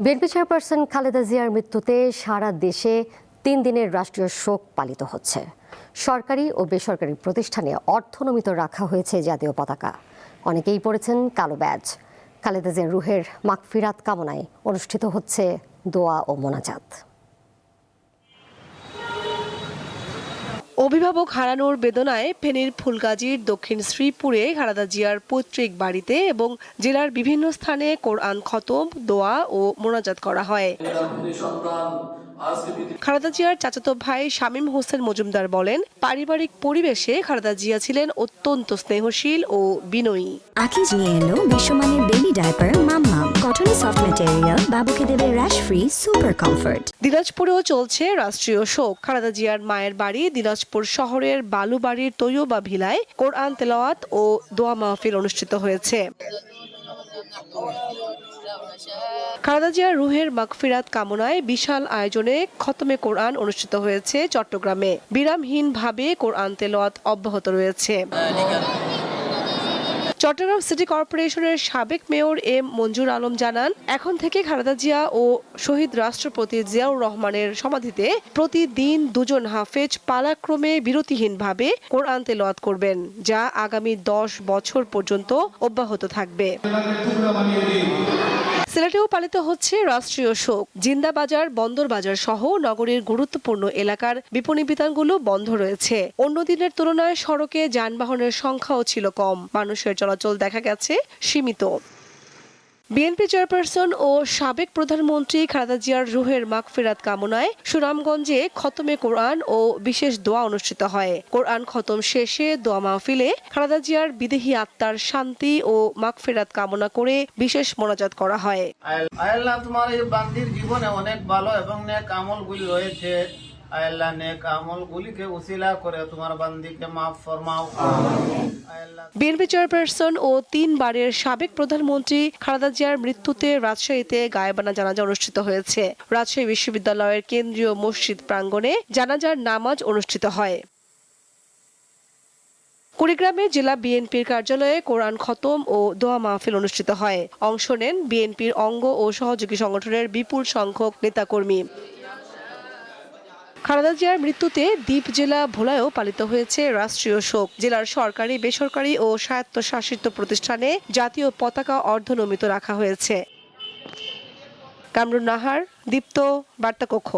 BNP chairperson Khaleda জিয়ার মৃত্যুতে সারা দেশে 3 দিনের রাষ্ট্রীয় শোক পালিত হচ্ছে। সরকারি ও বেসরকারি প্রতিষ্ঠানে অর্ধনমিত রাখা হয়েছে জাতীয় পতাকা। অনেকেই পড়েছেন কালো ব্যাজ। খালেদা জিয়ার রুহের মাগফিরাত কামনায় অনুষ্ঠিত হচ্ছে দোয়া ও মোনাজাত। অভিভাবক হারানোর বেদনায় ফেনীর ফুলগাজীর দক্ষিণ শ্রীপুরে খালেদা জিয়ার পৈতৃক বাড়িতে এবং জেলার বিভিন্ন স্থানে কোরআন খতম, দোয়া ও মোনাজাত করা হয়। খালেদা জিয়ার চাচাতো ভাই শামীম হোসেন মজুমদার বলেন, পারিবারিক পরিবেশে খালেদা জিয়া ছিলেন অত্যন্ত স্নেহশীল ও বিনয়ী। আকিজ নিয়ে এলো বিশ্বমানের বেবি ডায়াপার মাম্মাম, কটন সফট ম্যাটেরিয়াল, বাবুকে দেবে র্যাশ ফ্রি সুপার কমফোর্ট। দিনাজপুরেও চলছে রাষ্ট্রীয় শোক। খালেদা জিয়ার মায়ের বাড়ি দিনাজপুর শহরের বালুবাড়ির তৈয়বা ভিলায় কোরআন তেলাওয়াত ও দোয়া মাহফিল অনুষ্ঠিত হয়েছে। খালেদা জিয়ার রুহের মাগফিরাত কামনায় বিশাল আয়োজনে খতমে কোরআন অনুষ্ঠিত হয়েছে চট্টগ্রামে। বিরামহীনভাবে কোরআন তেলাওয়াত অব্যাহত রয়েছে। চট্টগ্রাম সিটি কর্পোরেশনের সাবেক মেয়র এম মঞ্জুর আলম জানান, এখন থেকে খালেদা জিয়া ও শহীদ রাষ্ট্রপতি জিয়াউর রহমানের সমাধিতে প্রতিদিন 2 জন হাফেজ পালাক্রমে বিরতিহীনভাবে কোরআন তেলাওয়াত করবেন, যা আগামী 10 বছর পর্যন্ত অব্যাহত থাকবে। সিলেটেও পালিত হচ্ছে রাষ্ট্রীয় শোক। জিন্দাবাজার, বন্দর বাজার সহ নগরীর গুরুত্বপূর্ণ এলাকার বিপণী বিতানগুলো বন্ধ রয়েছে। অন্য দিনের তুলনায় সড়কে যানবাহনের সংখ্যাও ছিল কম। মানুষের চলাচল দেখা গেছে সীমিত। বিএনপি চেয়ারপারসন ও সাবেক প্রধানমন্ত্রী খালেদা জিয়ার রুহের মাগফিরাত কামনায় সুনামগঞ্জে খতমে কোরআন ও বিশেষ দোয়া অনুষ্ঠিত হয়। কোরআন খতম শেষে দোয়া মাহফিলে খালেদা জিয়ার বিদেহী আত্মার শান্তি ও মাগফিরাত কামনা করে বিশেষ মোনাজাত করা হয়। আল্লাহ, তোমার এই বান্দির জীবনে অনেক ভালো এবং নেক আমলগুলি রয়েছে। আল্লাহ, নেক আমলগুলিকে উসিলা করে তোমার বান্দিকে মাফ ফরমাও। বিএনপি চেয়ারপারসন ও 3 বারের সাবেক প্রধানমন্ত্রী খালেদা জিয়ার মৃত্যুতে রাজশাহীতে গায়েবানা জানাজা অনুষ্ঠিত হয়েছে। রাজশাহী বিশ্ববিদ্যালয়ের কেন্দ্রীয় মসজিদ প্রাঙ্গণে জানাজার নামাজ অনুষ্ঠিত হয়। কুড়িগ্রামে জেলা বিএনপির কার্যালয়ে কোরআন খতম ও দোয়া মাহফিল অনুষ্ঠিত হয়। অংশ নেন বিএনপির অঙ্গ ও সহযোগী সংগঠনের বিপুল সংখ্যক নেতাকর্মী। খালেদা জিয়ার মৃত্যুতে দ্বীপ জেলা ভোলায়ও পালিত হয়েছে রাষ্ট্রীয় শোক। জেলার সরকারি, বেসরকারি ও স্বায়ত্তশাসিত প্রতিষ্ঠানে জাতীয় পতাকা অর্ধনমিত রাখা হয়েছে। কামরুন নাহার, দীপ্ত, বার্তা কক্ষ।